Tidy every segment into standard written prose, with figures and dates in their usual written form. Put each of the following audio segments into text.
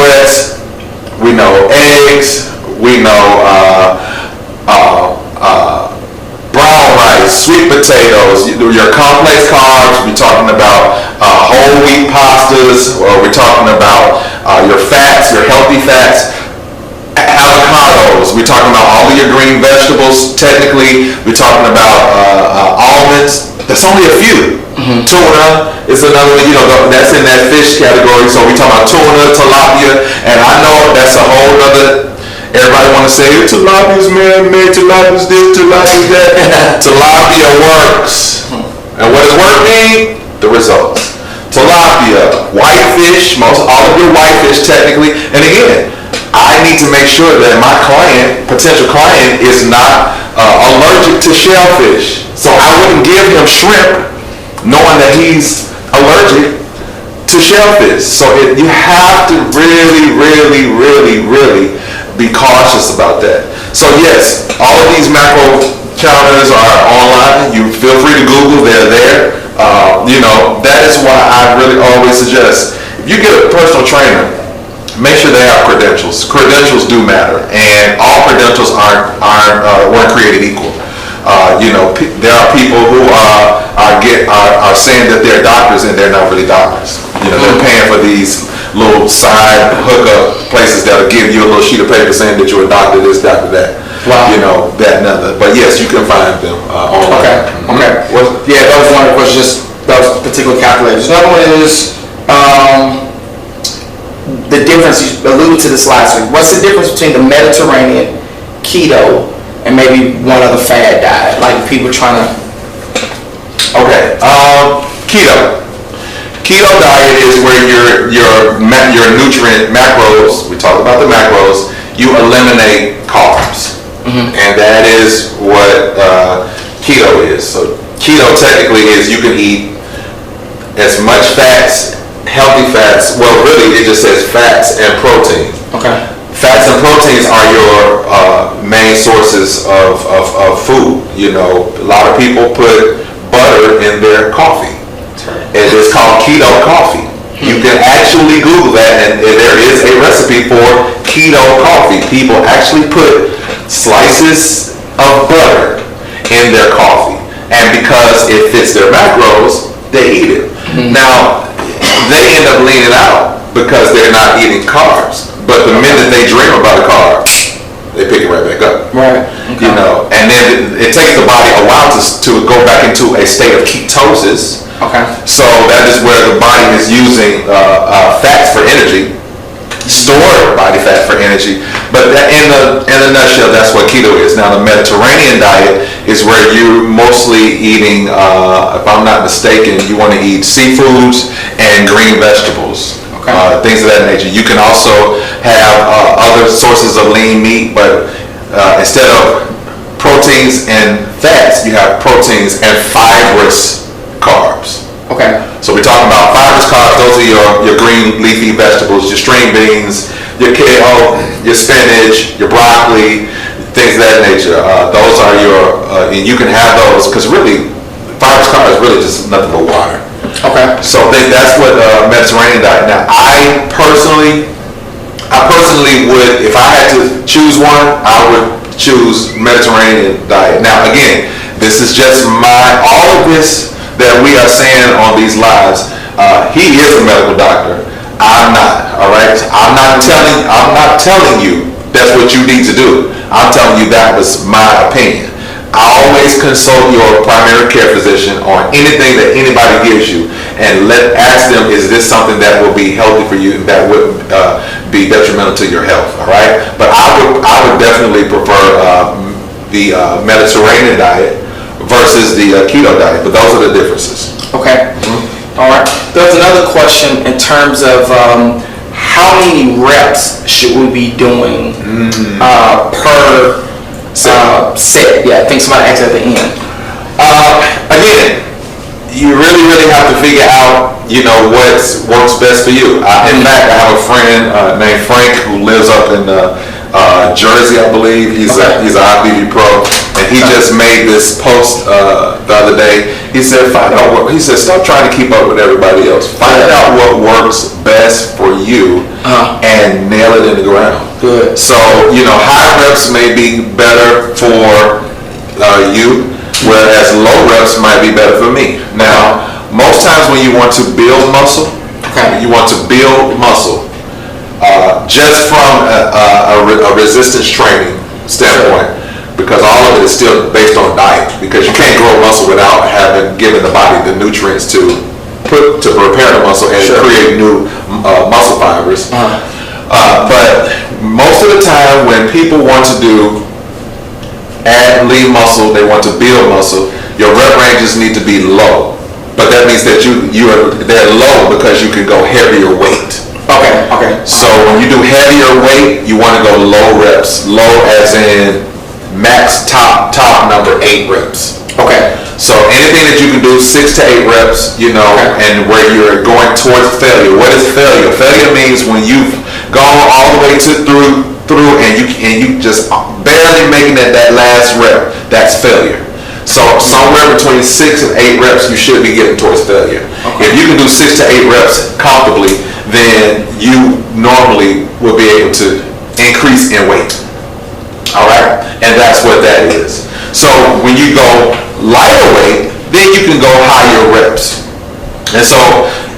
breast, we know eggs, we know brown rice, sweet potatoes, your complex carbs. We're talking about whole wheat pastas, or we're talking about your fats, your healthy fats. Avocados, we're talking about all of your green vegetables. Technically, we're talking about almonds. That's only a few. Tuna is another one, that's in that fish category. So we're talking about tuna, tilapia, and I know that's a whole other. Everybody want to say tilapia's man-made, tilapia's this, tilapia's that. Tilapia works, and what does work mean? The results. Tilapia, whitefish, all of your whitefish technically, and again, I need to make sure that my potential client, is not allergic to shellfish. So I wouldn't give him shrimp knowing that he's allergic to shellfish. So you have to really, really, really, really be cautious about that. So yes, all of these macro counters are online. You feel free to Google, they're there. That is why I really always suggest, if you get a personal trainer, make sure they have credentials. Credentials do matter, and all credentials weren't created equal. There are people who are saying that they're doctors and they're not really doctors. They're paying for these little side hookup places that'll give you a little sheet of paper saying that you're a doctor this, doctor that. Wow. That and other. But yes, you can find them online. Okay. Well, yeah, that was one of the questions. That was particular calculators. Another one is the difference. You alluded to this last week. What's the difference between the Mediterranean, keto, and maybe one other fad diet? Like people trying to. Okay. Keto. Keto diet is where your nutrient macros. We talked about the macros. You eliminate carbs. And that is what keto is. So keto technically is you can eat as much fats, healthy fats. Well, really, it just says fats and protein. Okay. Fats and proteins are your main sources of food. A lot of people put butter in their coffee. It is called keto coffee. You can actually Google that, and there is a recipe for keto coffee. People actually put slices of butter in their coffee, and because it fits their macros, they eat it. Now, they end up leaning out because they're not eating carbs, but the minute they dream about a carb, they pick it right back up. Right. Okay. And then it takes the body a while to go back into a state of ketosis. Okay. So that is where the body is using fats for energy, stored body fat for energy. But in a nutshell, that's what keto is. Now, the Mediterranean diet is where you're mostly eating, if I'm not mistaken, you want to eat seafoods and green vegetables. Okay. Things of that nature. You can also have other sources of lean meat, but instead of proteins and fats, you have proteins and fibrous carbs. Okay. So we're talking about fibrous carbs. Those are your green leafy vegetables, your string beans, your kale, your spinach, your broccoli, things of that nature. Those are and you can have those because really, fibrous carbs is really just nothing but water. Okay. So that's what Mediterranean diet. Now, I personally would, if I had to choose one, I would choose Mediterranean diet. Now, again, this is just all of this that we are saying on these lives. He is a medical doctor. I'm not. All right. I'm not telling you that's what you need to do. I'm telling you that was my opinion. I always consult your primary care physician on anything that anybody gives you, and ask them, is this something that will be healthy for you and that would be detrimental to your health? All right. But I would definitely prefer the Mediterranean diet versus the keto diet. But those are the differences. Okay. All right. There's another question in terms of how many reps should we be doing per set? Yeah, I think somebody asked at the end. Again, you really have to figure out, what works best for you. In fact, I have a friend named Frank who lives up in Jersey, I believe. He's an IFBB pro, and he just made this post the other day. He said, stop trying to keep up with everybody else. Find out what works best for you and nail it in the ground. Good. So, high reps may be better for you, whereas low reps might be better for me. Now, most times when you want to build muscle, just from a resistance training standpoint, because all of it is still based on diet, because you can't grow muscle without having given the body the nutrients to prepare the muscle and create new muscle fibers. But most of the time when people want to add lean muscle, they want to build muscle, your rep ranges need to be low. But that means that they're low because you can go heavier weight. Okay. So when you do heavier weight, you want to go low reps. Low as in max top number 8 reps. Okay. So anything that you can do 6 to 8 reps, and where you're going towards failure. What is failure? Failure means when you've gone all the way through and you just barely making it that last rep. That's failure. So somewhere between 6 and 8 reps, you should be getting towards failure. Okay. If you can do 6 to 8 reps comfortably, then you normally will be able to increase in weight. All right, and that's what that is. So when you go lighter weight, then you can go higher reps. And so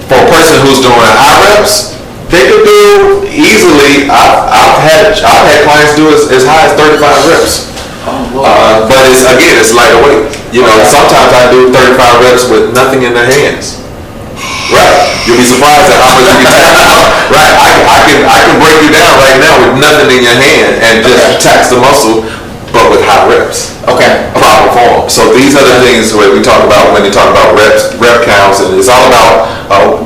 for a person who's doing high reps, they could do easily. I've had clients do as high as 35 reps. But it's lighter weight. Sometimes I do 35 reps with nothing in their hands. Right. You'll be surprised at how much you can tax. Right. I can break you down right now with nothing in your hand and just tax the muscle, but with high reps. Okay. Proper form. So these are the things that we talk about when you talk about rep counts, and it's all about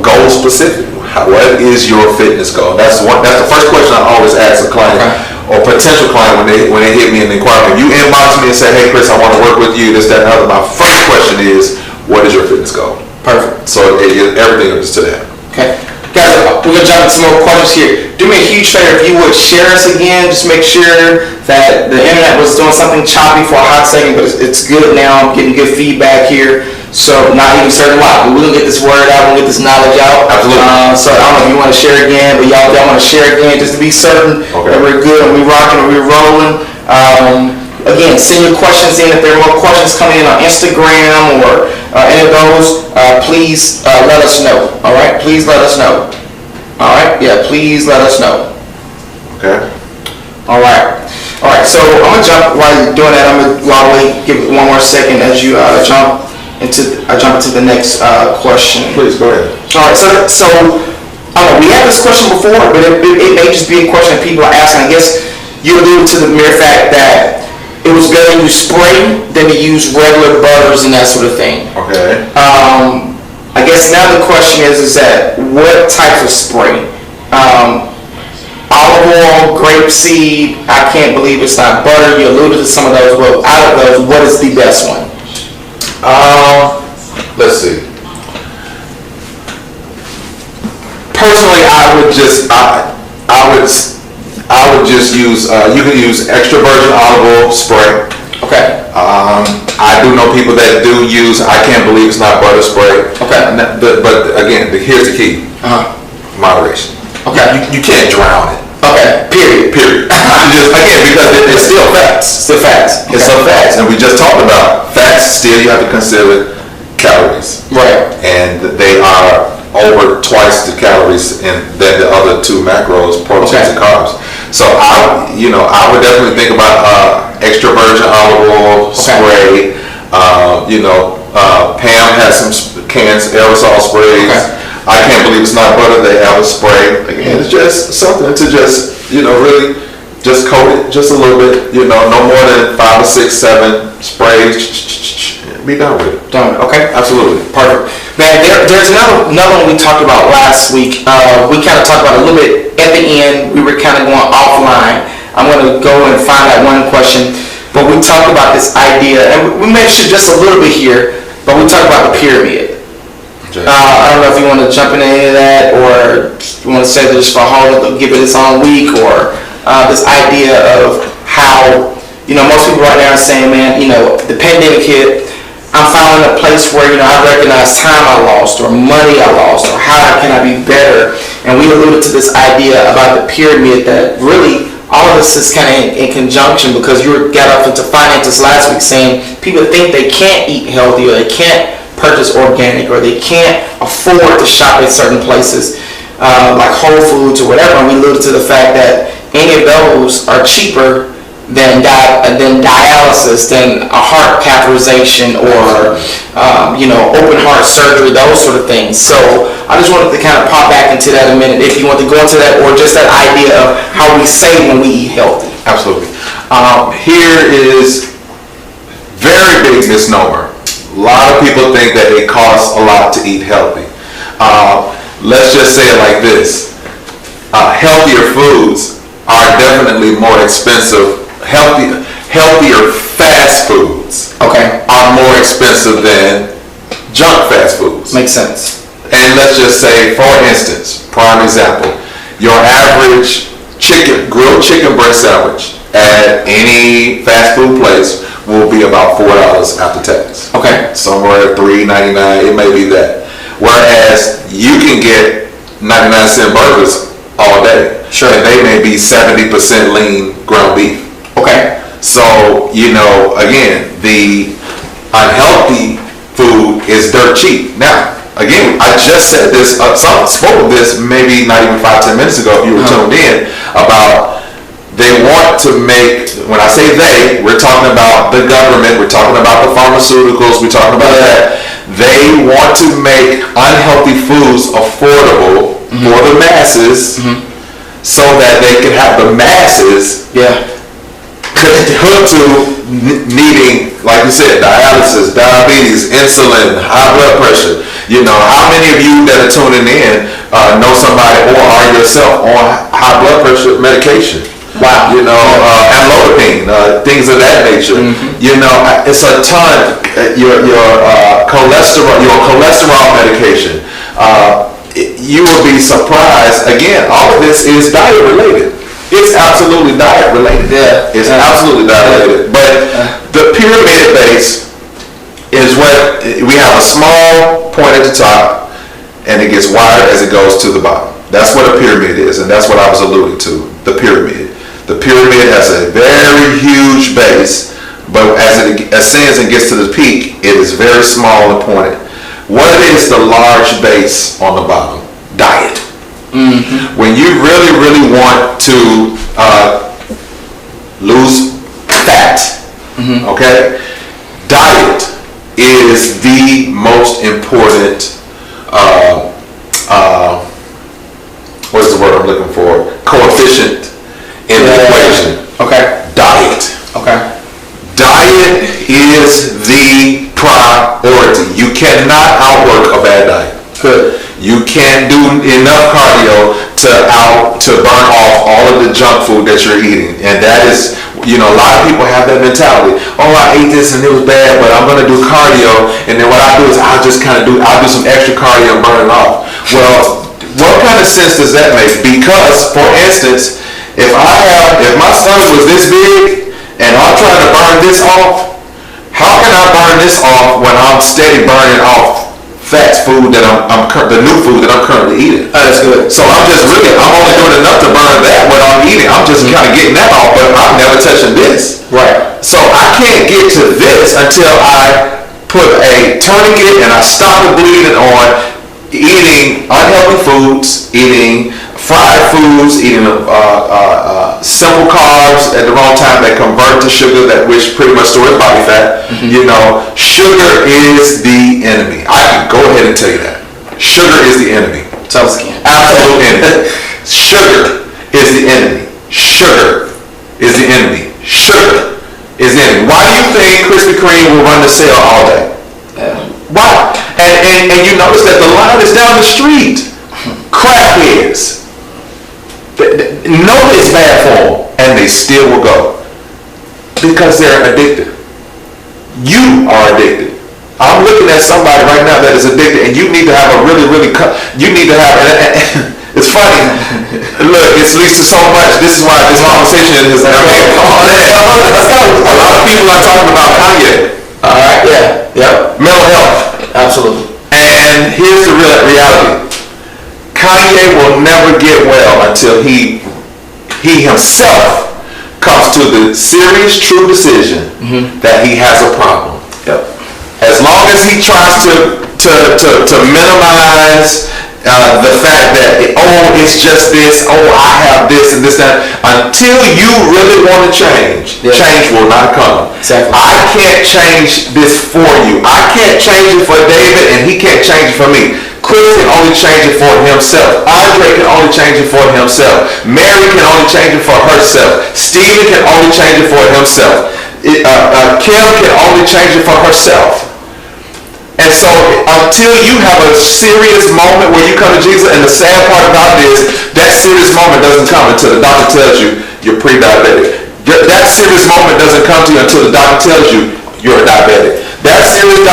goal specific. What is your fitness goal? That's the first question I always ask a client. Or potential client when they hit me and inquire. If you inbox me and say, hey Chris, I want to work with you, this, that, and other, my first question is, what is your fitness goal? Perfect. So everything is to that. Okay. Guys, we're going to jump into some more questions here. Do me a huge favor, if you would share us again, just make sure that the internet was doing something choppy for a hot second, but it's good now. I'm getting good feedback here. So not even certain why. We're going to get this word out, we'll get this knowledge out. Absolutely. So I don't know if you want to share again, but y'all want to share again just to be certain that we're good and we're rocking and we're rolling. Again, send your questions in. If there are more questions coming in on Instagram or any of those, please let us know. All right? Please let us know. All right? Yeah, please let us know. Okay. All right. All right. So I'm going to jump while you're doing that. While we give it one more second as you jump into the next question. Please go ahead. All right, so we had this question before, but it may just be a question that people are asking. I guess you alluded to the mere fact that it was better to use spray than to use regular butters and that sort of thing. Okay. I guess now the question is that what types of spray? Olive oil, grapeseed. I can't believe it's not butter. You alluded to some of those. Well, out of those, what is the best one? Let's see. Personally, I would just use. You can use extra virgin olive oil spray. Okay. I do know people that do use. I can't believe it's not butter spray. Okay. But again, here's the key. Moderation. Okay. You can't drown it. Okay. Period. Again, because it's still fats. Still fats. It's still fats, and we just talked about fats. Still, you have to consider calories. Right. And they are over twice the calories than the other 2 macros, proteins and carbs. So I would definitely think about extra virgin olive oil spray. Pam has some cans, aerosol sprays. Okay. I can't believe it's not butter. They have a spray. Again, it's just something to just really just coat it just a little bit. No more than 5 or 6, 7 sprays. Be done with it. Done. Okay. Absolutely. Perfect. Man, there's another one we talked about last week. We kind of talked about it a little bit at the end. We were kind of going offline. I'm going to go and find that one question. But we talked about this idea, and we mentioned just a little bit here, but we talked about the pyramid. Okay. I don't know if you want to jump into any of that, or you want to say this for a whole, give it its own week, or this idea of how, most people right now are saying, man, the pandemic hit, I'm finding a place where, I recognize time I lost or money I lost or how can I be better. And we alluded to this idea about the pyramid that really all of this is kind of in conjunction, because you got off into finances last week saying people think they can't eat healthy or they can't purchase organic or they can't afford to shop at certain places like Whole Foods or whatever. And we alluded to the fact that any of those are cheaper than dialysis, than a heart catheterization or open heart surgery, those sort of things. So I just wanted to kind of pop back into that a minute, if you want to go into that, or just that idea of how we save when we eat healthy. Absolutely. Here is very big misnomer. A lot of people think that it costs a lot to eat healthy. Let's just say it like this. Healthier foods are definitely more expensive. Healthier fast foods are more expensive than junk fast foods. Makes sense. And let's just say, for instance, prime example, your average grilled chicken breast sandwich at any fast food place will be about $4 after tax. Okay. Somewhere $3.99, it may be that. Whereas you can get 99-cent burgers all day. Sure. And they may be 70% lean ground beef. Okay. So, again, the unhealthy food is dirt cheap. Now, again, I just said this, spoke of this maybe not even 5-10 minutes ago if you were tuned in, about they want to make, when I say they, we're talking about the government, we're talking about the pharmaceuticals, we're talking about that. They want to make unhealthy foods affordable for the masses so that they can have the masses hooked to needing, like you said, dialysis, diabetes, insulin, high blood pressure. How many of you that are tuning in know somebody or are yourself on high blood pressure medication? Wow. Amlodipine, things of that nature. It's a ton. Your cholesterol medication. You will be surprised. Again, all of this is diet related. It's absolutely diet related. Yeah. It's absolutely diet related. But the pyramid base is what we have a small point at the top and it gets wider as it goes to the bottom. That's what a pyramid is, and that's what I was alluding to, the pyramid. The pyramid has a very huge base, but as it ascends and gets to the peak, it is very small and pointed. What is the large base on the bottom? Diet. When you really, really want to lose fat, okay, diet is the most important, what is the word I'm looking for? Coefficient in the equation. Okay. Diet. Okay. Diet is the priority. You cannot outwork a bad diet. Good. You can't do enough cardio to burn off all of the junk food that you're eating. And that is, a lot of people have that mentality. Oh, I ate this and it was bad, but I'm going to do cardio. And then what I do is I'll do some extra cardio and burn it off. Well, what kind of sense does that make? Because, for instance, if my stomach was this big and I'm trying to burn this off, how can I burn this off when I'm steady burning off fast food that the new food that I'm currently eating? That's good. So I'm only doing enough to burn that what I'm eating. I'm just kind of getting that off, but I'm never touching this. Right. So I can't get to this until I put a tourniquet and I stop the bleeding on eating unhealthy foods, eating fried foods, eating simple carbs at the wrong time that convert to sugar, which pretty much stores body fat. Sugar is the enemy. I can go ahead and tell you that. Sugar is the enemy. Tell us again. Absolute enemy. Sugar is the enemy. Sugar is the enemy. Sugar is the enemy. Why do you think Krispy Kreme will run the sale all day? Why? And you notice that the line is down the street. Crackheads. Know it's bad for them, and they still will go because they're addicted. You are addicted. I'm looking at somebody right now that is addicted, and you need to have you need to have. It's funny. Look, it leads to so much. This is why this conversation is. I mean, a lot of people are talking about Kanye. All right. Yeah. Yep. Mental health. Absolutely. And here's the real reality. Kanye will never get well until he himself comes to the serious, true decision that he has a problem. Yep. As long as he tries to minimize the fact that, it's just this, I have this and this, that, until you really want to change, change will not come. Exactly. I can't change this for you. I can't change it for David, and he can't change it for me. Chris can only change it for himself. Andre can only change it for himself. Mary can only change it for herself. Stephen can only change it for himself. Kim can only change it for herself. And so until you have a serious moment where you come to Jesus, and the sad part about it is that serious moment doesn't come until the doctor tells you you're pre-diabetic. That serious moment doesn't come to you until the doctor tells you you're a diabetic. That serious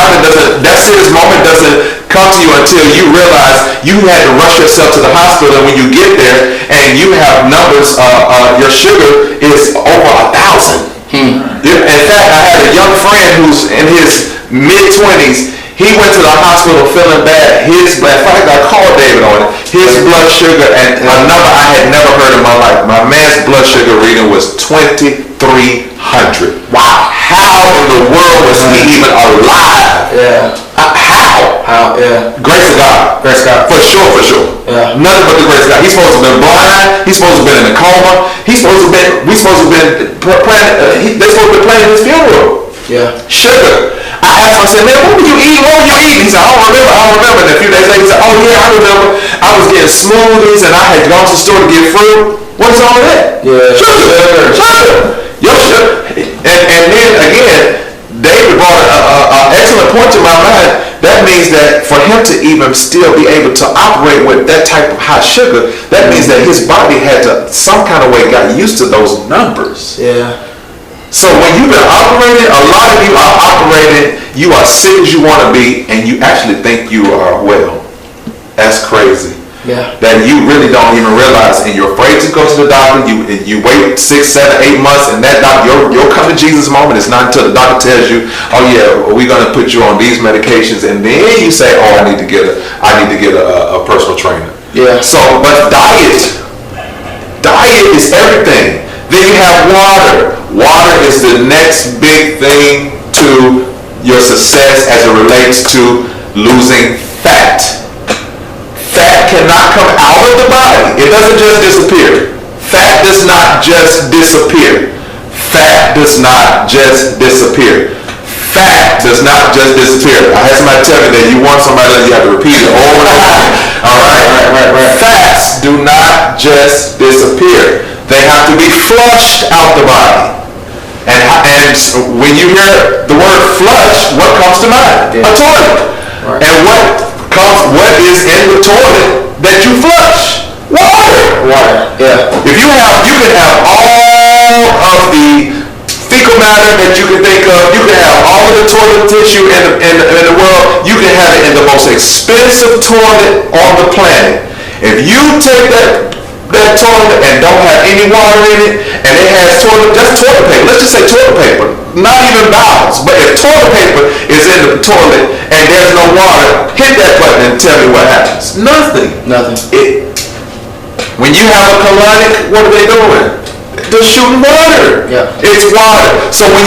moment doesn't come to you until you realize you had to rush yourself to the hospital, and when you get there and you have numbers, your sugar is over 1,000. In fact, I had a young friend who's in his mid-20s. He went to the hospital feeling bad. In fact, I called David on it. His blood sugar, and a number I had never heard in my life. My man's blood sugar reading was 2,300. Wow. How in the world was he even alive? Yeah. How? Yeah. Grace of God. Grace of God. For sure. Yeah. Nothing but the grace of God. He's supposed to have been blind. He's supposed to have been in a coma. We supposed to have been planning. They're supposed to be planning his funeral. Yeah. Sugar. I asked him, I said, man, what were you eating? He said, I don't remember. And a few days later, he said, oh yeah, I remember. I was getting smoothies, and I had gone to the store to get fruit. What's all of that? Yeah. Sugar. Your sugar. And then again, David brought an excellent point to my mind. That means that for him to even still be able to operate with that type of high sugar, that means that his body had to some kind of way got used to those numbers. Yeah. So when you've been operating, a lot of you are operating, you are sick as you want to be, and you actually think you are well. That's crazy. Yeah. That you really don't even realize, and you're afraid to go to the doctor. You wait 6, 7, 8 months, and that doctor, your come to Jesus moment is not until the doctor tells you, oh yeah, we're gonna put you on these medications, and then you say, oh, I need to get a personal trainer. Yeah. So, but diet is everything. Then you have water. Water is the next big thing to your success as it relates to losing fat. Fat cannot come out of the body. It doesn't just disappear. Fat does not just disappear. Fat does not just disappear. Fat does not just disappear. I had somebody tell me that you want somebody that you have to repeat it over and over. All right? Right. Fats do not just disappear. They have to be flushed out the body. And when you hear the word flush, what comes to mind? Yeah. A toilet. Right. And what is in the toilet that you flush? Water. Yeah. You can have all of the fecal matter that you can think of. You can have all of the toilet tissue in the world. You can have it in the most expensive toilet on the planet. If you take that toilet and don't have any water in it, and it has just toilet paper. Let's just say toilet paper, not even bowels. But if toilet paper is in the toilet and there's no water, hit that button and tell me what happens. Nothing. When you have a colonic, what are they doing? They're shooting water. Yeah. It's water. So when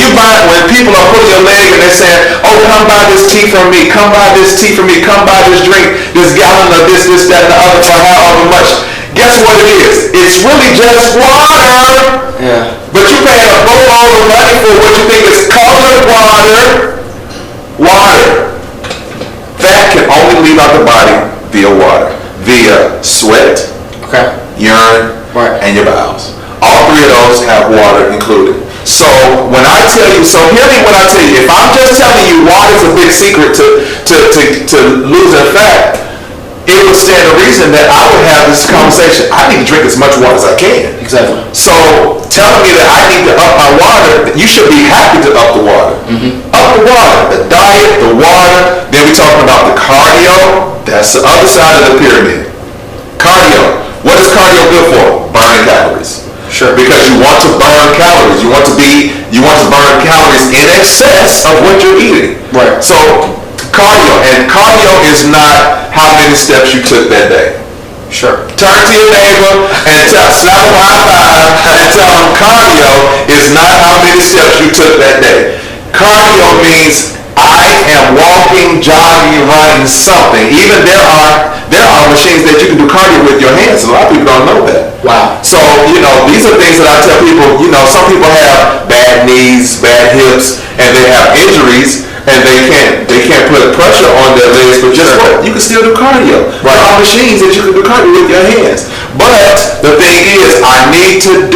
people are pulling your leg and they're saying, oh, come buy this tea from me, come buy this tea from me, come buy this drink, this gallon of this, that, and the other for however much. Guess what it is? It's really just water. Yeah. But you're paying a boatload of money for what you think is colored water. Water. Fat can only leave out the body via water. Via sweat, urine, and your bowels. All three of those have water included. So when I tell you, hear me when I tell you, if I'm just telling you water's a big secret to losing fat, it would stand to reason that I would have this conversation. I need to drink as much water as I can. Exactly. So telling me that I need to up my water, you should be happy to up the water. Mm-hmm. Up the water, the diet, the water. Then we're talking about the cardio. That's the other side of the pyramid. Cardio. What is cardio good for? Burning calories. Sure. Because you want to burn calories. You want to burn calories in excess of what you're eating. Right. So cardio is not how many steps you took that day. Sure. Turn to your neighbor and slap him high five and tell him cardio is not how many steps you took that day. Cardio means I am walking, jogging, running, something. Even there are machines that you can do cardio with your hands. A lot of people don't know that. Wow. So, these are things that I tell people, some people have bad knees, bad hips, and they have injuries, and they can't put pressure on their legs, but just what? You can still do cardio. Right. There are machines that you can do cardio with your hands. But the thing is, I need to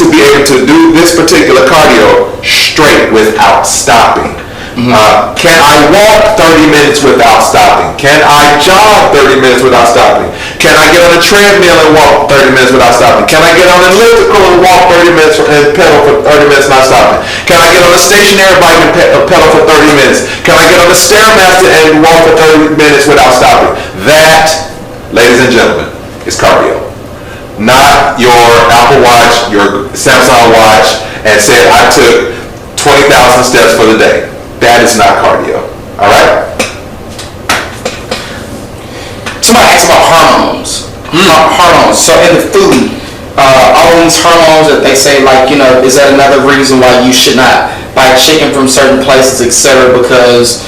be able to do this particular cardio straight without stopping. Mm-hmm. Can I walk 30 minutes without stopping? Can I jog 30 minutes without stopping? Can I get on a treadmill and walk 30 minutes without stopping? Can I get on an elliptical and walk 30 minutes and pedal for 30 minutes not stopping? Can I get on a stationary bike and pedal for 30 minutes? Can I get on a Stairmaster and walk for 30 minutes without stopping? That, ladies and gentlemen, is cardio. Not your Apple Watch, your Samsung watch, and said I took 20,000 steps for the day. That is not cardio. All right? Somebody asked about hormones. Hormones. So in the food, all these hormones that they say, is that another reason why you should not buy chicken from certain places, etc.? Because,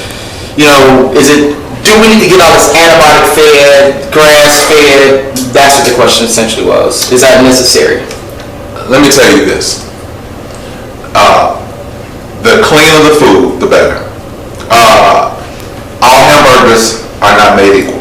do we need to get all this antibiotic fed, grass fed? That's what the question essentially was. Is that necessary? Let me tell you this. The cleaner the food, the better. All hamburgers are not made equal.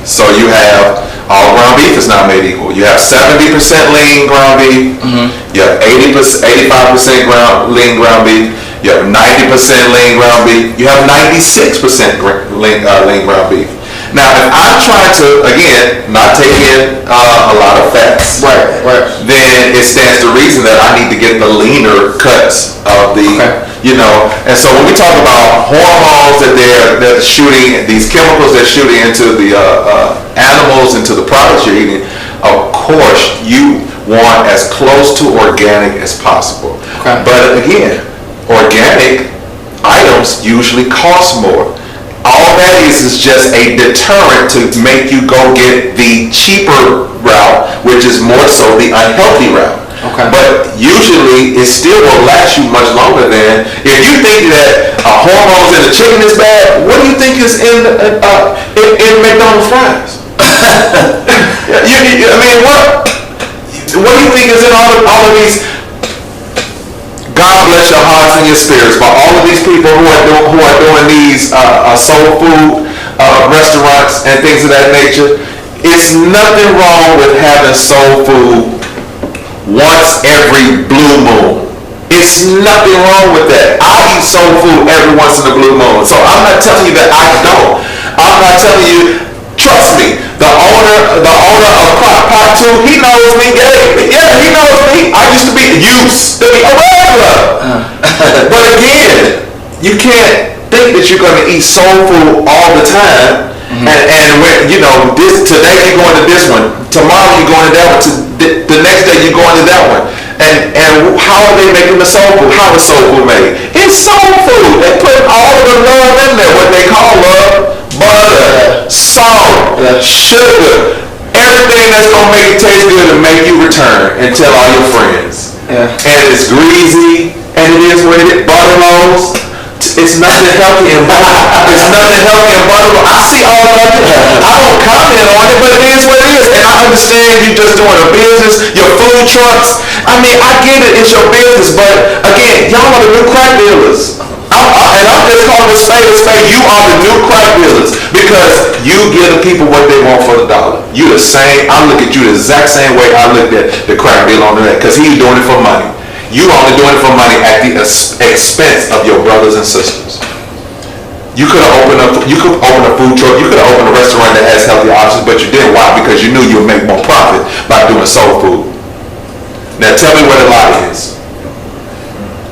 So you have all ground beef is not made equal. You have 70% lean ground beef. Mm-hmm. You have 85% lean ground beef. You have 90% lean ground beef. You have 96% lean ground beef. Now, if I'm trying to, again, not take in a lot of fats, right, then it stands to reason that I need to get the leaner cuts of the, And so when we talk about hormones that they're shooting, these chemicals they're shooting into the animals, into the products you're eating, of course, you want as close to organic as possible. Okay. But again, organic items usually cost more. All that is just a deterrent to make you go get the cheaper route, which is more so the unhealthy route. Okay. But usually it still will last you much longer than if you think that hormones in the chicken is bad. What do you think is in McDonald's fries? What do you think is in all of these? God bless your hearts and your spirits, but all of these people who are doing these soul food restaurants and things of that nature, it's nothing wrong with having soul food once every blue moon. It's nothing wrong with that. I eat soul food every once in a blue moon, so I'm not telling you that I don't. I'm not telling you. Trust me, the owner of Crock Pot 2, he knows me. Yeah, he knows me. I used to be a regular. But again, you can't think that you're going to eat soul food all the time. Mm-hmm. And when, today you're going to this one, tomorrow you're going to that one, the next day you're going to that one. And how are they making the soul food? How is soul food made? It's soul food. They put all of the love in there, what they call love. Butter, salt, sugar, everything that's going to make it taste good and make you return and tell all your friends. Yeah. And it's greasy, and it is what it is. Butter rolls, it's nothing healthy in butter. It's nothing healthy in butter rolls. I see all of it. I don't comment on it, but it is what it is. And I understand you just doing a business, your food trucks. I get it, it's your business, but again, y'all are the new crack dealers. And I'm just calling it spade a spade. You are the new crack dealers because you give the people what they want for the dollar. You the same. I look at you the exact same way I looked at the crack dealer on that because he's doing it for money. You only doing it for money at the expense of your brothers and sisters. You could open a food truck. You could have opened a restaurant that has healthy options, but you didn't. Why? Because you knew you would make more profit by doing soul food. Now tell me where the lie is.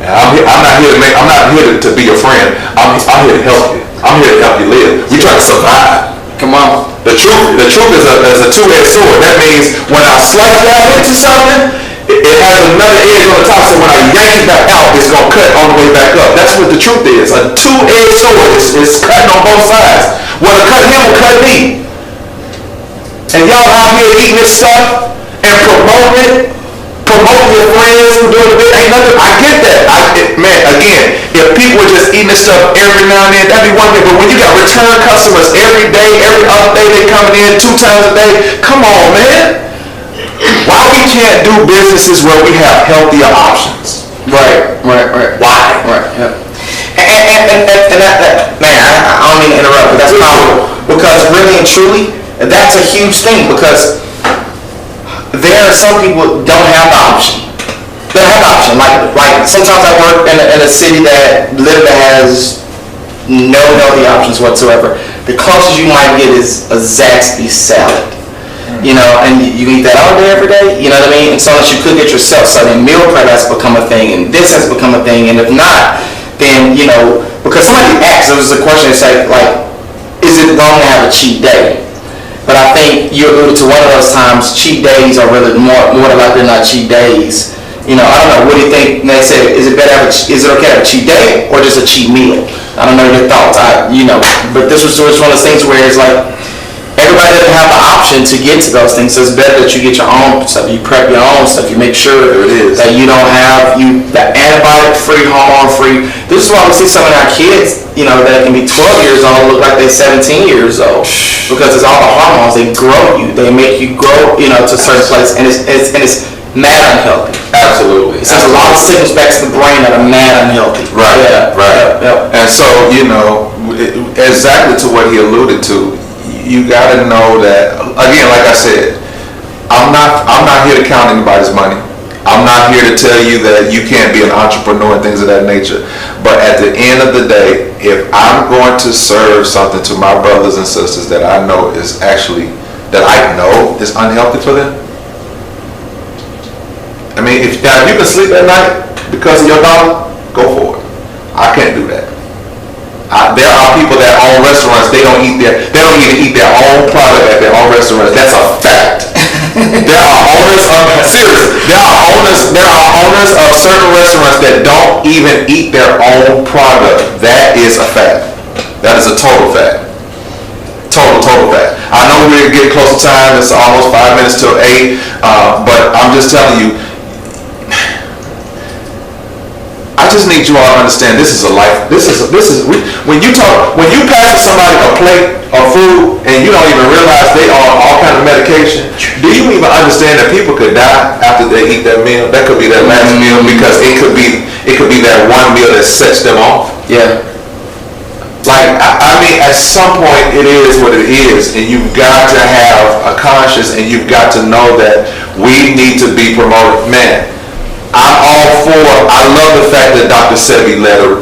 I'm not here to be your friend. I'm here to help you. I'm here to help you live. We try to survive. Come on. The truth is a two-edged sword. That means when I slice that into something, it has another edge on the top. So when I yank it back out, it's gonna cut on the way back up. That's what the truth is. A two-edged sword is cutting on both sides. What'll cut him will cut me. And y'all out here eating this stuff and promoting your friends who doing it. Ain't nothing. I get that. Man, again, if people were just eating this stuff every now and then, that'd be one thing. But when you got return customers every day, every other day, they coming in 2 times a day. Come on, man. Why we can't do businesses where we have healthier options? Right. Why? Right. Yeah. And that man, I don't mean to interrupt, but that's powerful because really and truly, that's a huge thing because there are some people who don't have the option. They don't have the option. Like sometimes I work in a city that literally has no healthy options whatsoever. The closest you might get is a Zaxby salad. You know, and you eat that all day, every day, you know what I mean? And so unless you cook it yourself, so then meal prep has become a thing, and this has become a thing, and if not, then, you know, because somebody asked, there was a question that said, like, is it wrong to have a cheat day? But I think you alluded to one of those times, cheat days are really more than likely not cheat days. You know, I don't know, what do you think? And they say, is it okay to have a cheat day, or just a cheat meal? I don't know your thoughts, but this was one of those things where it's like, everybody doesn't have the option to get to those things, so it's better that you get your own stuff. You prep your own stuff. You make sure that you don't have the antibiotic-free, hormone-free. This is why we see some of our kids, you know, that can be 12 years old look like they're 17 years old because it's all the hormones. They grow you. They make you grow, you know, to a certain place, and it's mad unhealthy. Absolutely. It sends a lot of signals back to the brain that are mad unhealthy. Right. Yeah. Right. Yeah. And so, you know, exactly to what he alluded to. You got to know that, again, like I said, I'm not here to count anybody's money. I'm not here to tell you that you can't be an entrepreneur and things of that nature. But at the end of the day, if I'm going to serve something to my brothers and sisters that I know is unhealthy for them, I mean, if you can sleep at night because of your dollar, go for it. I can't do that. There are people that own restaurants. They don't even eat their own product at their own restaurants. That's a fact. There are owners of certain restaurants that don't even eat their own product. That is a fact. That is a total fact. Total fact. I know we're getting close to time. It's almost 5 minutes till 8. But I'm just telling you. I just need you all to understand this is a life. When you pass somebody a plate of food and you don't even realize they are on all kind of medication, do you even understand that people could die after they eat that meal? That could be that last meal because it could be that one meal that sets them off. Yeah. Like, I mean, at some point it is what it is, and you've got to have a conscience, and you've got to know that we need to be promoted. Man, I'm all for, I love the fact that Dr. Sebi led a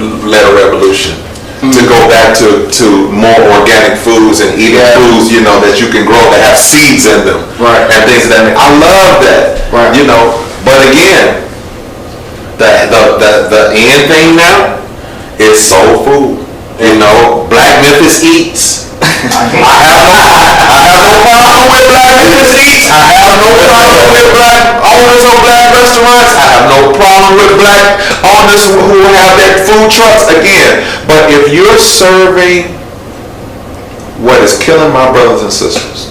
revolution to go back to more organic foods and eating foods, you know, that you can grow that have seeds in them. Right. And things of that nature. I love that. Right. You know, but again, the end thing now is soul food. You know, Black Memphis eats. I have no problem with Black Memphis eats. I have no problem with Black owners of Black restaurants. I have no problem with Black owners who have their food trucks. Again, but if you're serving what is killing my brothers and sisters,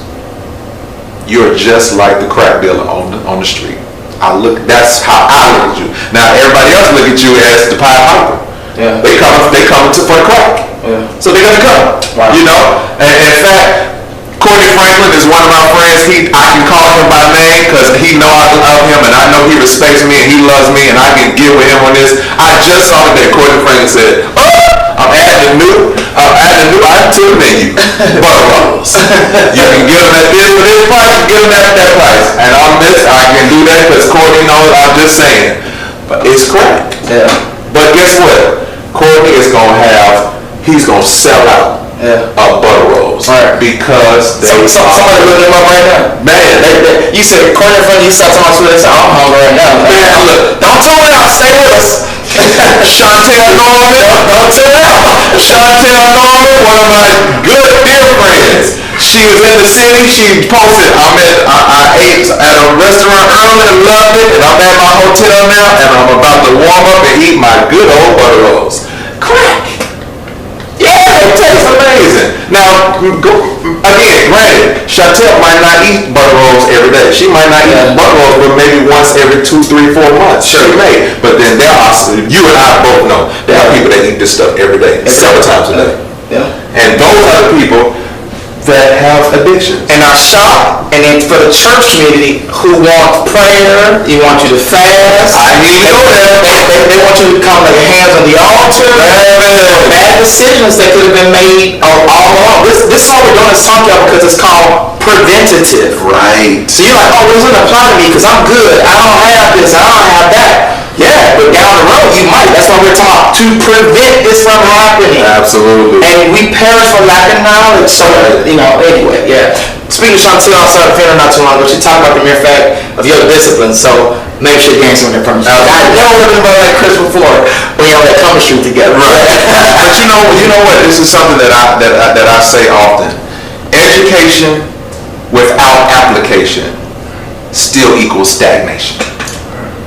you're just like the crack dealer on the street. That's how I look at you. Now everybody else look at you as the Pied Piper. Yeah. They come for the crack. Yeah. So they're gonna come. Wow. You know? And in fact, Courtney Franklin is one of my friends. I can call him by name because he know I love him and I know he respects me and he loves me and I can get with him on this. I just saw that Courtney Franklin said, I'm adding a new item to the menu. Butter rolls. You can get them at this for this price, you get them at that price. And on this, I can do that because Courtney knows I'm just saying. But it's crack. Yeah. But guess what? Courtney is he's gonna sell out butter rolls because somebody looking him up right now. Man, you said Courtney in front of you saw somebody sweet. I'm hungry right now. Man, look, don't tune out. Stay with us. Chantel Norman, don't tune out. Chantel Norman, one of my good dear friends. She was in the city. She posted, I ate at a restaurant earlier, loved it, and I'm at my hotel now, and I'm about to warm up and eat my good old butter rolls. Crack. Yeah, it tastes amazing. Now, again, granted, Chantel might not eat butter rolls every day. She might not eat butter rolls, but maybe once every 2, 3, 4 months. Sure, may. But then there are, you and I both know, there are people that eat this stuff every day, several times a day. Yeah. And those are the people that have addictions. And our shop, and then for the church community who want prayer, you want you to fast. I need to go there. They want you to come lay your hands on the altar. Bad decisions that could have been made all along. This is all we're doing is talking about because it's called preventative. Right. So you're like, oh, this doesn't apply to me because I'm good. I don't have this. I don't have that. Yeah, but down the road you might. That's why we're taught to prevent this from happening. Absolutely. And we perish for lack of knowledge. So, anyway, yeah. Speaking of Chantel, I saw the film not too long ago. She talked about the mere fact of your discipline. So maybe she'll gain some of that from you. I never heard anybody like Chris before. We all had chemistry together. Right. But you know what? This is something that I say often. Education without application still equals stagnation.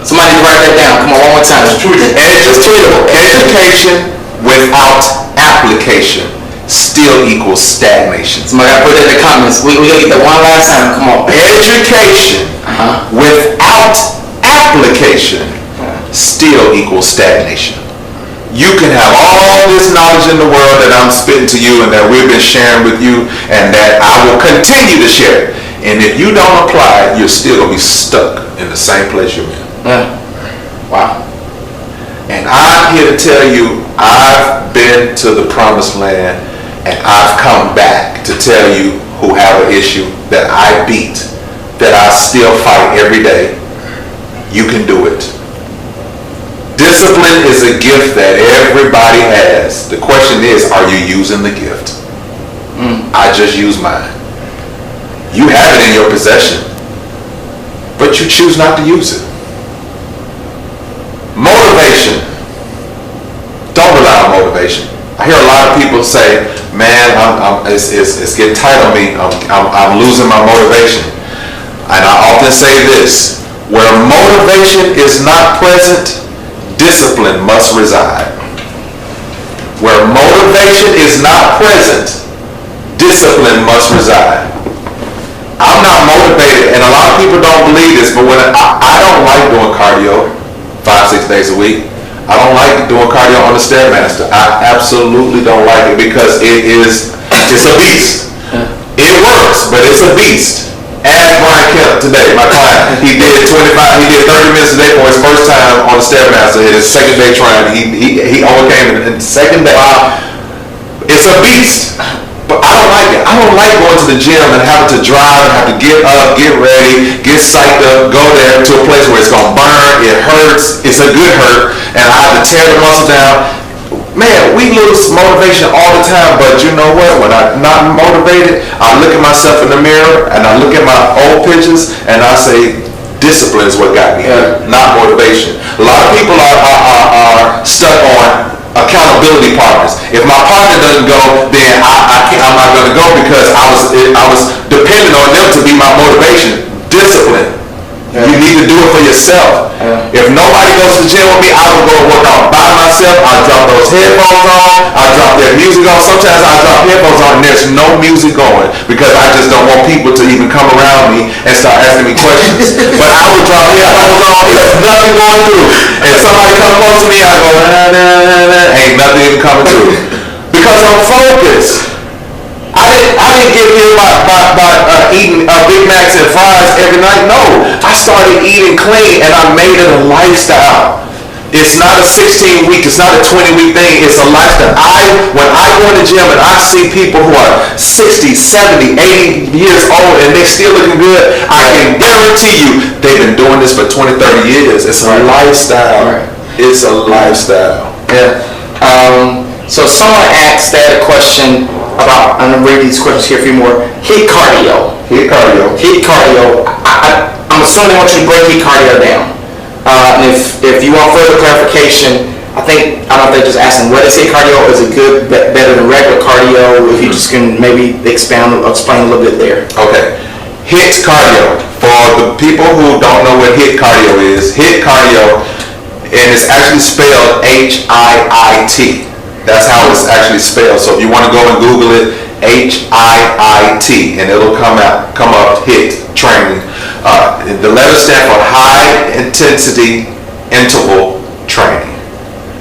Somebody write that down. Come on, one more time. It's tweetable. Education without application still equals stagnation. Somebody gotta put it in the comments. We gotta get that one last time. Come on. Education without application still equals stagnation. You can have all this knowledge in the world that I'm spitting to you and that we've been sharing with you and that I will continue to share. And if you don't apply it, you're still gonna be stuck in the same place you're in. Wow. And I'm here to tell you, I've been to the promised land and I've come back to tell you who have an issue that I beat, that I still fight every day. You can do it. Discipline is a gift that everybody has. The question is, are you using the gift? I just use mine. You have it in your possession, but you choose not to use it. Motivation. Don't rely on motivation. I hear a lot of people say, man, it's getting tight on me. I'm losing my motivation. And I often say this, where motivation is not present, discipline must reside. Where motivation is not present, discipline must reside. I'm not motivated, and a lot of people don't believe this, but when I don't like doing cardio 5-6 days a week. I don't like doing cardio on the Stairmaster. I absolutely don't like it because it's a beast. It works, but it's a beast. Ask Brian Kemp today, my client. He did 30 minutes a day for his first time on the Stairmaster. His second day trying, he overcame it in the second day. It's a beast. But I don't like it. I don't like going to the gym and having to drive and have to get up, get ready, get psyched up, go there to a place where it's going to burn, it hurts, it's a good hurt, and I have to tear the muscle down. Man, we lose motivation all the time, but you know what? When I'm not motivated, I look at myself in the mirror and I look at my old pictures and I say, discipline is what got me here, not motivation. A lot of people are stuck on accountability partners. If my partner doesn't go, then I'm not going to go because I was dependent on them to be my motivation. Discipline. You need to do it for yourself. If nobody goes to the gym with me, I will go and work out by myself. I drop those headphones on. I drop their music on. Sometimes I drop headphones on and there's no music going because I just don't want people to even come around me and start asking me questions. But I will drop headphones on. There's nothing going through. And somebody comes close to me, I go, ain't nothing even coming through. Because I'm focused. I didn't get here by eating Big Macs and fries every night. No, I started eating clean and I made it a lifestyle. It's not a 16-week, it's not a 20-week thing, it's a lifestyle. When I go in the gym and I see people who are 60, 70, 80 years old and they still looking good, I can guarantee you they've been doing this for 20, 30 years. It's a lifestyle. It's a lifestyle. Yeah. So someone asked that a question about, I'm going to read these questions here, a few more. HIIT cardio. HIIT cardio. HIIT cardio. I'm assuming they want you to break HIIT cardio down. And if you want further clarification, I don't know if they're just asking what is HIIT cardio. Is it good, better than regular cardio? If you just can maybe explain a little bit there. Okay. HIIT cardio. For the people who don't know what HIIT cardio is, HIIT cardio, and it's actually spelled HIIT. That's how it's actually spelled. So if you want to go and Google it, HIIT, and it'll come up HIIT training. The letters stand for high intensity interval training.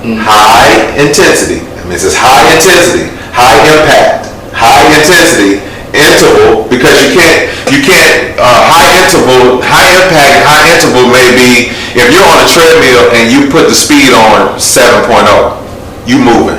High intensity. That means it's high intensity, high impact, high intensity interval, because you can't high impact, high interval may be if you're on a treadmill and you put the speed on 7.0, you moving.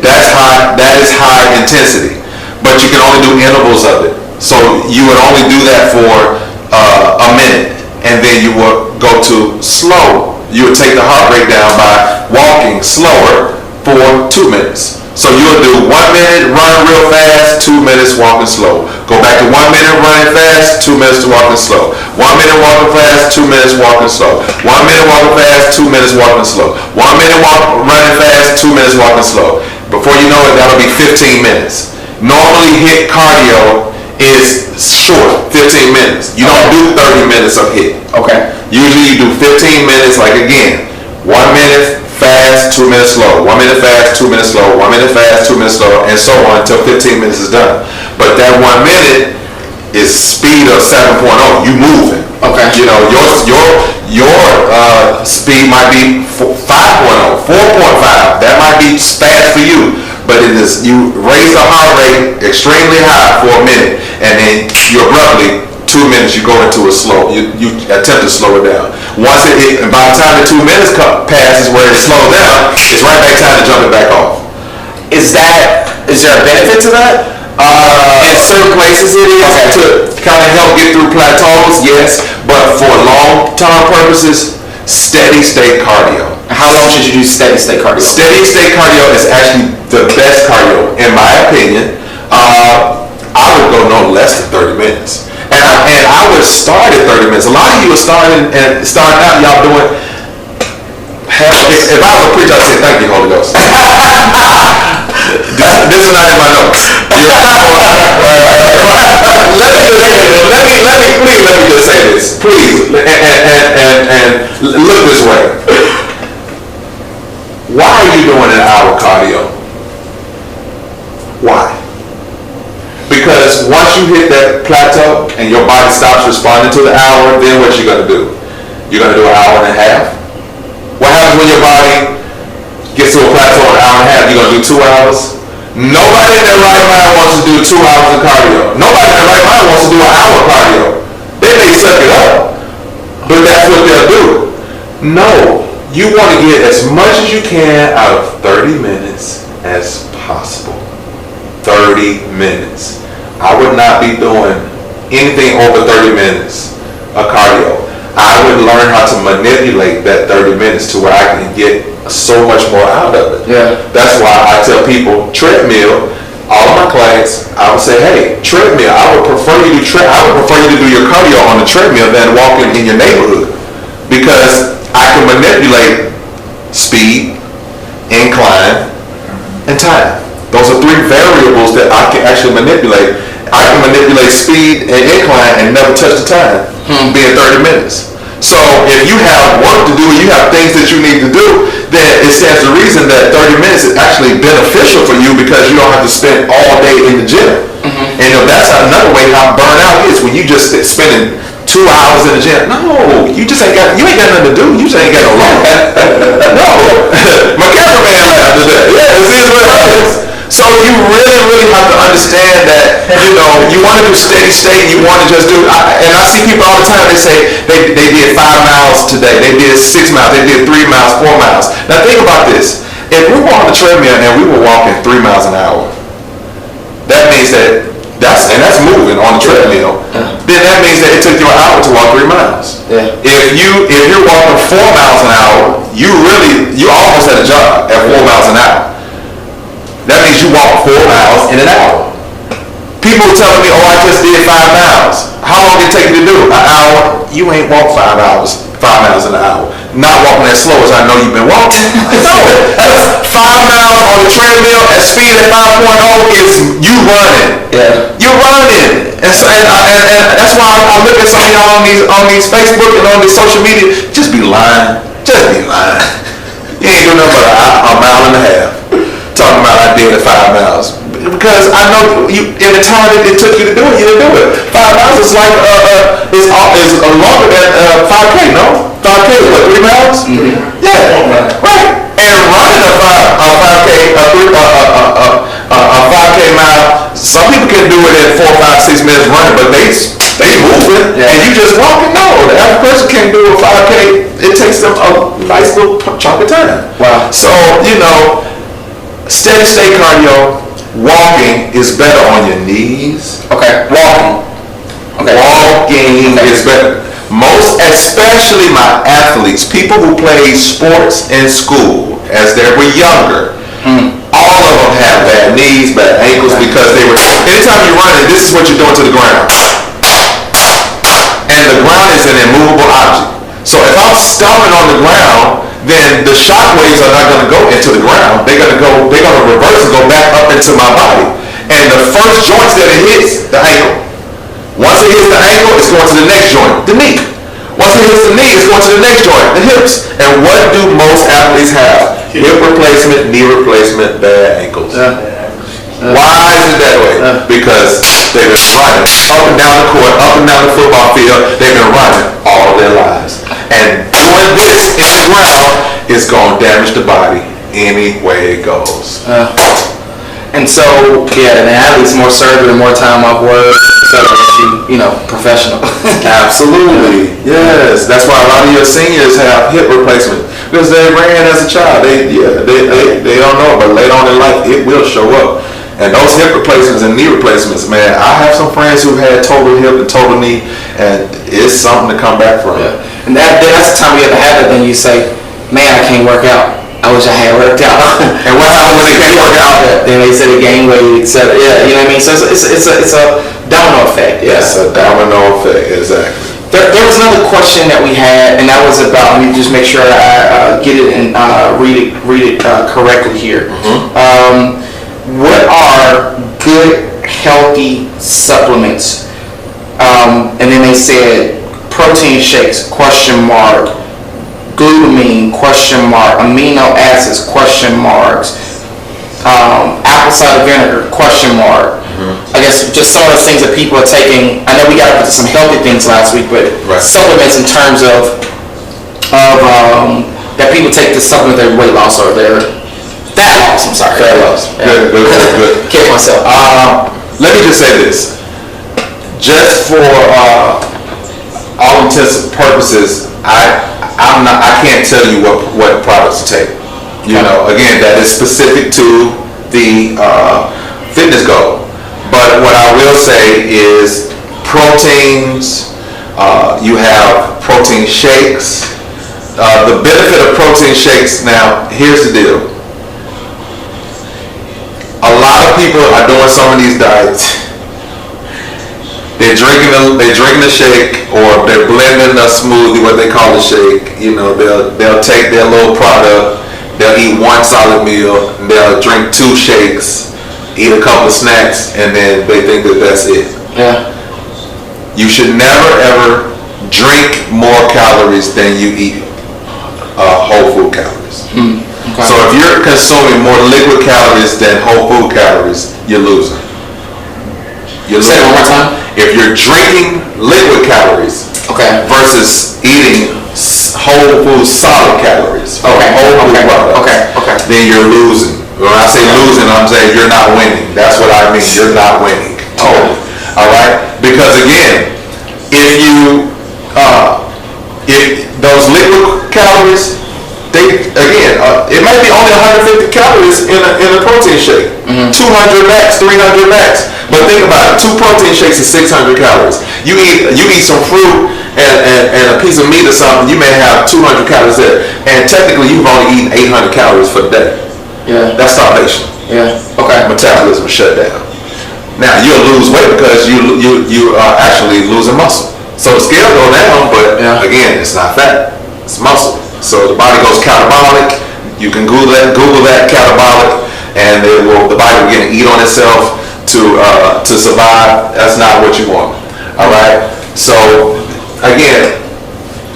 That is high intensity, but you can only do intervals of it. So you would only do that for a minute, and then you would go to slow. You would take the heart rate down by walking slower for 2 minutes. So you'll do 1 minute running real fast, 2 minutes walking slow. Go back to 1 minute running fast, 2 minutes to walking slow. 1 minute walking fast, 2 minutes walking slow. 1 minute walking fast, 2 minutes walking slow. 1 minute running fast, 2 minutes walking slow. Before you know it, that'll be 15 minutes. Normally HIIT cardio is short, 15 minutes. You don't do 30 minutes of HIIT. Okay. Usually you do 15 minutes, like again, 1 minute fast, 2 minutes slow, 1 minute fast, 2 minutes slow, 1 minute fast, 2 minutes slow, and so on until 15 minutes is done. But that 1 minute is speed of 7.0. You moving. Okay. You know, your speed might be 5.0, 4.5. That might be fast for you, but it is, you raise the heart rate extremely high for a minute, and then you abruptly 2 minutes you go into a slow. You attempt to slow it down. Once and by the time the 2 minutes passes where it slows down, it's right back time to jump it back off. Is there a benefit to that? In certain places it is, okay, to kind of help get through plateaus, yes, but for long-term purposes, steady state cardio. How long should you do steady state cardio? Steady state cardio is actually the best cardio, in my opinion. I would go no less than 30 minutes. And I would start at 30 minutes. A lot of you are starting out, y'all doing, if I was a preacher, I'd say, thank you, Holy Ghost. This is not in my notes. Let me just say this. Please, and look this way. Why are you doing an hour cardio? Why? Because once you hit that plateau and your body stops responding to the hour, then what you gonna do? You're gonna do an hour and a half? What happens when your body gets to a plateau in an hour and a half? You're gonna do 2 hours? Nobody in their right mind wants to do 2 hours of cardio. Nobody in their right mind wants to do an hour cardio. They may suck it up, but that's what they'll do. No, you want to get as much as you can out of 30 minutes as possible. 30 minutes. I would not be doing anything over 30 minutes of cardio. I would learn how to manipulate that 30 minutes to where I can get so much more out of it. Yeah. That's why I tell people, treadmill, all of my clients, I would say, hey, treadmill, I would prefer you to do your cardio on the treadmill than walking in your neighborhood, because I can manipulate speed, incline, and time. Those are 3 variables that I can actually manipulate. I can manipulate speed and incline and never touch the time, being 30 minutes. So if you have work to do, you have things that you need to do, then it stands to reason that 30 minutes is actually beneficial for you, because you don't have to spend all day in the gym. And that's another way how burnout is, when you just spending 2 hours in the gym. No, you ain't got nothing to do. You just ain't got no life. No, my cameraman laughed at that. Yeah, this is what happens. So you really, really have to understand that, you want to do steady state, you want to just do, and I see people all the time, they say they did 5 miles today, they did 6 miles, they did 3 miles, 4 miles. Now think about this. If we were on the treadmill and we were walking 3 miles an hour, that means that's moving on the treadmill, then that means that it took you an hour to walk 3 miles. Yeah. If you're walking 4 miles an hour, you almost had a job at 4 miles an hour. That means you walk 4 miles in an hour. People telling me, I just did 5 miles. How long did it take you to do? An hour? You ain't walked 5 miles in an hour. not walking as slow as I know you've been walking. No, that's 5 miles on the treadmill at speed at 5.0 is you running. Yeah. You're running. And that's why I look at some of y'all on these Facebook and on these social media. Just be lying. Just be lying. You ain't doing nothing but a mile and a half. Talking about I did it 5 miles. Because I know you in the time that it took you to do it, you didn't do it. 5 miles is like is longer than 5K, no? 5K is what, 3 miles? Mm-hmm. Yeah, right. And running a 5K mile, some people can do it in 4, 5, 6 minutes running, but they moving, and you just walking. No, the average person can't do a 5K. It takes them a nice little chunk of time. Wow. So steady state cardio. Walking is better on your knees. Okay. Walking. Okay. Walking is better. Most, especially my athletes, people who played sports in school as they were younger, all of them have bad knees, bad ankles because they were. Anytime you're running, this is what you're doing to the ground, and the ground is an immovable object. So if I'm stomping on the ground, then the shock waves are not going to go into the ground. They're going to reverse and go back up into my body. And the first joints that it hits, the ankle. Once it hits the ankle, it's going to the next joint, the knee. Once it hits the knee, it's going to the next joint, the hips. And what do most athletes have? Hip replacement, knee replacement, bad ankles. Why is it that way? Because they've been running up and down the court, up and down the football field. They've been running all of their lives. And doing this in the ground is going to damage the body any way it goes. And so, yeah, the athletes more surgery, more time off work, so professional. Absolutely, yes. That's why a lot of your seniors have hip replacement because they ran as a child. They don't know, but later on in life it will show up. And those hip replacements and knee replacements, man, I have some friends who had total hip and total knee, and it's something to come back from. Yeah. And that's the time you ever have it, then you say, man, I can't work out. I wish I had worked out. And what happens when they can't work out? Then they say they gain weight, etc. Yeah, you know what I mean? So it's a domino effect. Yeah. It's a domino effect, exactly. There was another question that we had, and that was about, let me just make sure I get it and read it correctly here. Mm-hmm. What are good, healthy supplements? And then they said protein shakes, question mark, glutamine, question mark, amino acids, question marks, apple cider vinegar, question mark. I guess just some of the things that people are taking. I know we got into some healthy things last week, but supplements in terms of that people take to supplement their weight loss or their fat loss. I'm sorry. Fat loss. Yeah. Good. Catch myself. Let me just say this. Just for all intents and purposes, I can't tell you what products to take. You know, again, that is specific to the fitness goal. But what I will say is proteins. You have protein shakes. The benefit of protein shakes. Now, here's the deal. A lot of people are doing some of these diets. They're drinking a shake, or they're blending a smoothie, what they call a shake. You know, they'll take their little product, they'll eat one solid meal, and they'll drink 2 shakes, eat a couple of snacks, and then they think that that's it. Yeah. You should never ever drink more calories than you eat whole food calories. Okay. So if you're consuming more liquid calories than whole food calories, you're losing. Say it one more time. If you're drinking liquid calories versus eating whole food solid calories, then you're losing. When I say losing, I'm saying you're not winning. That's what I mean. You're not winning. Totally. All right. Because again, if those liquid calories, it might be only 150 calories in a protein shake. 200 max, 300 max. But think about it, 2 protein shakes is 600 calories. You eat some fruit and a piece of meat or something, you may have 200 calories there. And technically, you've only eaten 800 calories for the day. Yeah. That's starvation. Yeah. Okay. Metabolism shut down. Now you'll lose weight because you are actually losing muscle. So the scale go down, but again, it's not fat, it's muscle. So the body goes catabolic. You can Google that catabolic, and the body will begin to eat on itself to survive. That's not what you want. All right. So again,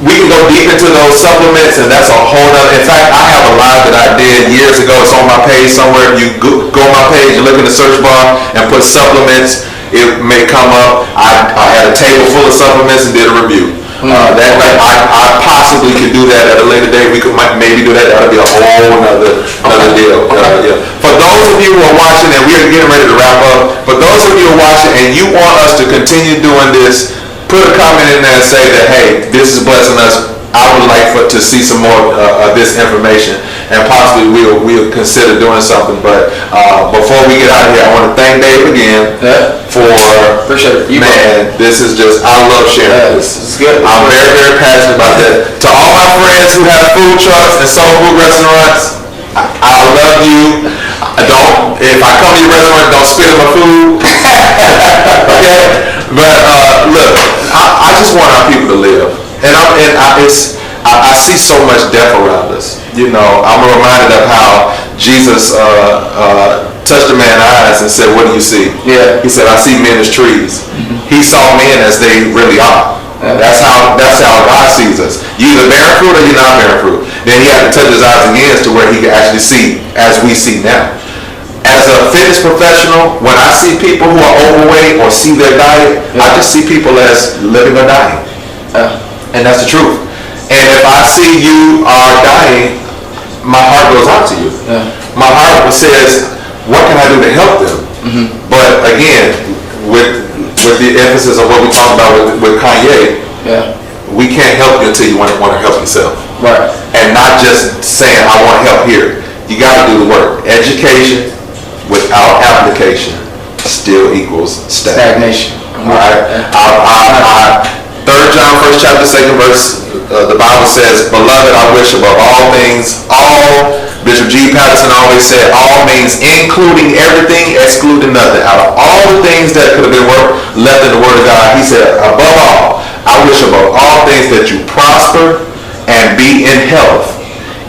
we can go deep into those supplements, and that's a whole nother. In fact, I have a live that I did years ago. It's on my page somewhere. If you go on my page and look in the search bar and put supplements, it may come up. I had a table full of supplements and did a review. I possibly could do that at a later date. We could maybe do that. That'll be a whole another deal. Yeah. For those of you who are watching, and we're getting ready to wrap up. For those of you who are watching and you want us to continue doing this, put a comment in there and say that, hey, this is blessing us. I would like to see some more of this information, and possibly we'll consider doing something. But before we get out of here, I want to thank Dave again for appreciate it. Man, this is just, I love sharing this. It's good. I'm very, very passionate about that. To all my friends who have food trucks and soul food restaurants, I love you. If I come to your restaurant, don't spit in my food. Okay? But look, I just want our people to live. And I see so much death around us. You know, I'm reminded of how Jesus touched a man's eyes and said, "What do you see?" Yeah. He said, "I see men as trees." Mm-hmm. He saw men as they really are. Yeah. That's how God sees us. You either bearing fruit or you're not bearing fruit. Then he had to touch his eyes again to where he could actually see as we see now. As a fitness professional, when I see people who are overweight or see their diet, I just see people as living or dying. And that's the truth. And if I see you are dying, my heart goes out to you. My heart says, what can I do to help them? Mm-hmm. But again, with the emphasis of what we talked about with Kanye, we can't help you until you want to help yourself. Right. And not just saying, I want to help here. You got to do the work. Education without application still equals stagnation. All right. 3 John 1st chapter 2nd verse, the Bible says, "Beloved, I wish above all things," Bishop G. Patterson always said, all means including everything, excluding nothing. Out of all the things that could have been left in the Word of God, he said, above all, I wish above all things that you prosper and be in health,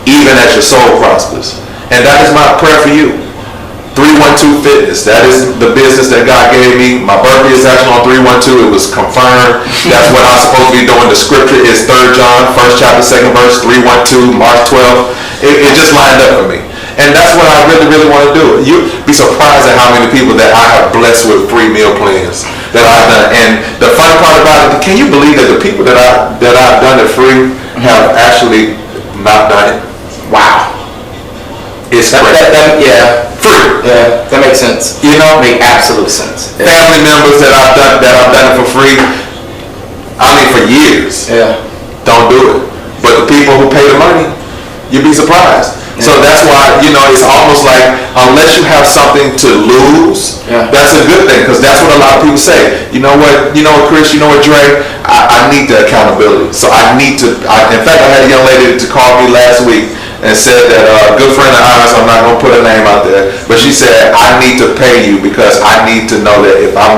even as your soul prospers. And that is my prayer for you. 312 Fitness, that is the business that God gave me. My birthday is actually on 312. It was confirmed. That's what I'm supposed to be doing. The scripture is 3 John 1st chapter 2nd verse, 312, March 12th. It just lined up for me. And that's what I really, really want to do. You'd be surprised at how many people that I have blessed with free meal plans that I've done. And the funny part about it, can you believe that the people that I've done it free have actually not done it? Wow. It's crazy. Free. Yeah, that makes sense. You know, make absolute sense. Yeah. Family members that I've done it for free. I mean, for years. Yeah. Don't do it. But the people who pay the money, you'd be surprised. Yeah. So that's why, you know, it's almost like unless you have something to lose, that's a good thing, because that's what a lot of people say. You know what, Chris, you know what, Dre, I need the accountability. So I need to, in fact, I had a young lady to call me last week and said that a good friend of ours, I'm not going to put her name out there, but she said, I need to pay you because I need to know that if I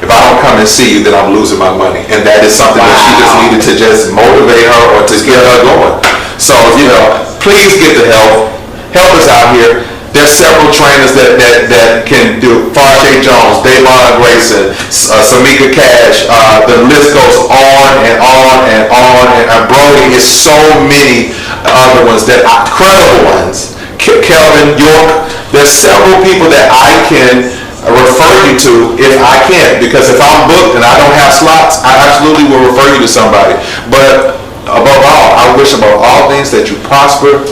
don't come and see you, then I'm losing my money. And that is something that she just needed to just motivate her or to get her going. So, you know, please get the help. Help us out here. There's several trainers that can do. Farshay Jones, Davon Grayson, Samika Cash. The list goes on and on and on. And Brody is so many other ones that are credible ones. Kelvin York. There's several people that I can refer you to if I can, because if I'm booked and I don't have slots, I absolutely will refer you to somebody. But above all, I wish above all things that you prosper,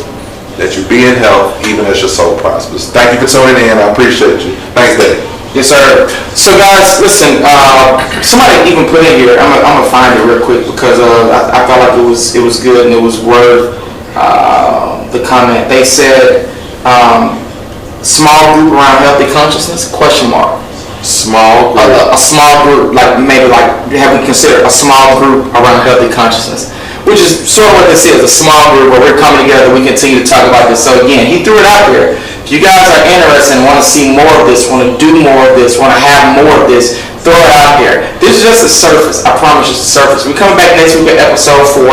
that you be in health, even as your soul prospers. Thank you for tuning in. I appreciate you. Thanks, Dave. Yes, sir. So, guys, listen. Somebody even put in here. I'm gonna find it real quick because I felt like it was good and it was worth the comment. They said small group around healthy consciousness? ? Small group. A small group, like maybe have we considered a small group around healthy consciousness? Which is sort of what this is, a small group where we're coming together, we continue to talk about this. So again, he threw it out there. If you guys are interested and want to see more of this, want to do more of this, want to have more of this, throw it out there. This is just the surface. I promise you, it's the surface. We're coming back next week at episode 4.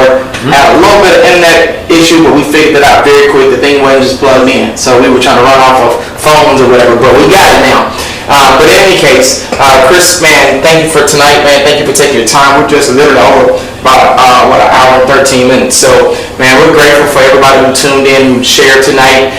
Had a little bit of internet issue, but we figured it out very quick. The thing wasn't just plugged in, so we were trying to run off of phones or whatever, but we got it now. But in any case, Chris, man, thank you for tonight, man. Thank you for taking your time. We're just literally over about an hour and 13 minutes. So, man, we're grateful for everybody who tuned in, who shared tonight.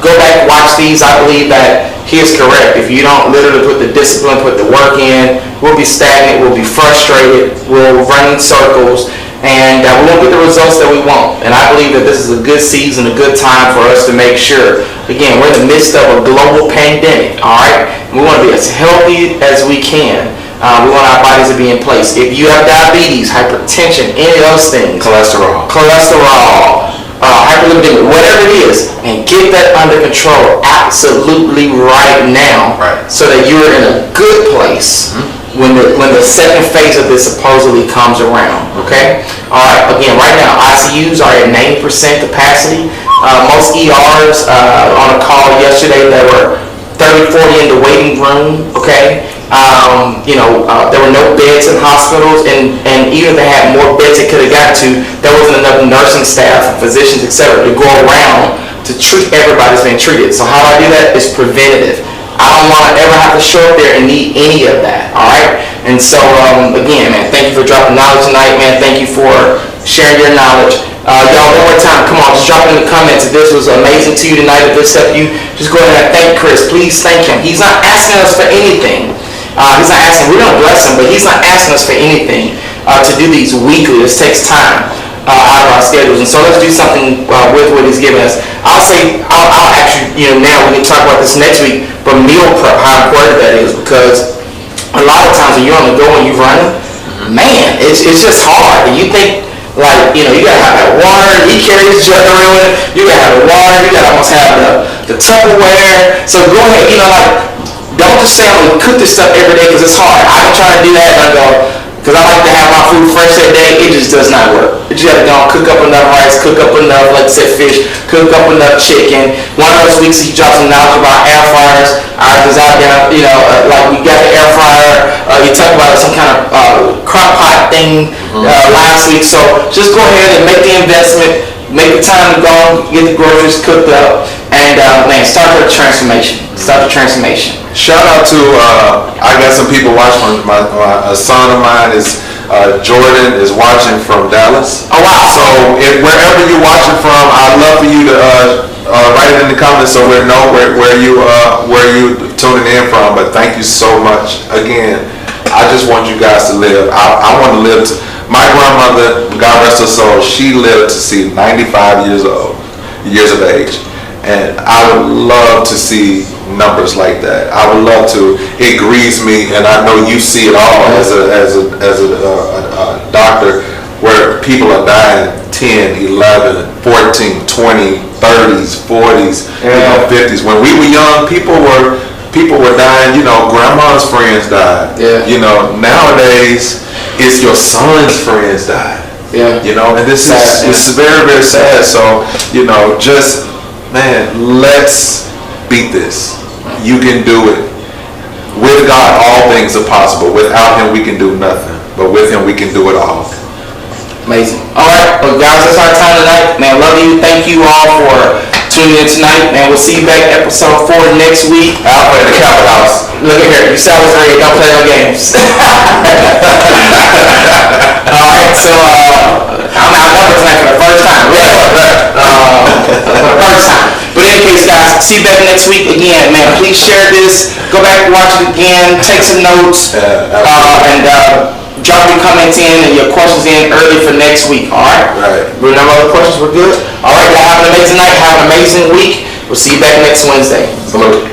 Go back and watch these. I believe that he is correct. If you don't literally put the discipline, put the work in, we'll be stagnant, we'll be frustrated, we'll run in circles, and we won't get the results that we want. And I believe that this is a good season, a good time for us to make sure. Again, we're in the midst of a global pandemic, all right? We want to be as healthy as we can. We want our bodies to be in place. If you have diabetes, hypertension, any of those things, cholesterol, hyperlipidemia, whatever it is, and get that under control absolutely right now, so that you're in a good place when the second phase of this supposedly comes around. Okay? All right. Again, right now ICUs are at 90% capacity. Most ERs on a call yesterday, there were 30, 40 in the waiting room. Okay. There were no beds in hospitals, and even if they had more beds they could have got to, there wasn't enough nursing staff and physicians, etc., to go around to treat everybody that's being treated. So how do I do that? It's preventative. I don't want to ever have to show up there and need any of that, all right? And so, again, man, thank you for dropping knowledge tonight, man. Thank you for sharing your knowledge. Y'all, one more time, come on, just drop it in the comments if this was amazing to you tonight, if this helped you. Just go ahead and thank Chris. Please thank him. He's not asking us for anything. He's not asking, we're going to bless him, but he's not asking us for anything to do these weekly. This takes time out of our schedules. And so let's do something with what he's given us. I'll actually, now we can talk about this next week, but meal prep, how important that is, because a lot of times when you're on the go and you're running, man, it's just hard. And you think, like, you gotta have that water, he carries his jug around with it, you gotta have the water, you gotta almost have the Tupperware. So go ahead, don't just say I'm gonna cook this stuff every day because it's hard. I've been trying to do that and I go, because I like to have my food fresh that day, it just does not work. You gotta go and cook up enough rice, cook up enough, like I said, fish, cook up enough chicken. One of those weeks he dropped some knowledge about air fryers. Ours is out there, like we got the air fryer. You talked about some kind of crock pot thing last week. So just go ahead and make the investment, make the time to go, get the groceries cooked up, and man, start the transformation. Start the transformation. Shout out to, I got some people watching. A son of mine is, Jordan is watching from Dallas. Oh wow. So wherever you're watching from, I'd love for you to write it in the comments so we know where you tuning in from. But thank you so much. Again, I just want you guys to live. I want to live my grandmother, God rest her soul, she lived to see 95 years of age. And I would love to see numbers like that. I would love to. It grieves me, and I know you see it all as a doctor, where people are dying 10, 11, 14, 20, 30s, 40s, 50s. When we were young, people were dying. Grandma's friends died. Nowadays it's your son's friends died. And this is very, very sad. So just. Man, let's beat this. You can do it. With God, all things are possible. Without him, we can do nothing. But with him, we can do it all. Amazing. All right, well, guys, that's our time tonight. Man, love you. Thank you all for tuning in tonight. Man, we'll see you back episode 4 next week. I'll play the Capitol House. Look at here. You sound great. Don't play no games. All right, so I'm out number tonight for the first time. For the first time. But in any case, guys, see you back next week. Again, man, please share this. Go back and watch it again. Take some notes. And drop your comments in and your questions in early for next week. All right? Right. We no other questions. We're good. All right, y'all have an amazing night. Have an amazing week. We'll see you back next Wednesday. Salute.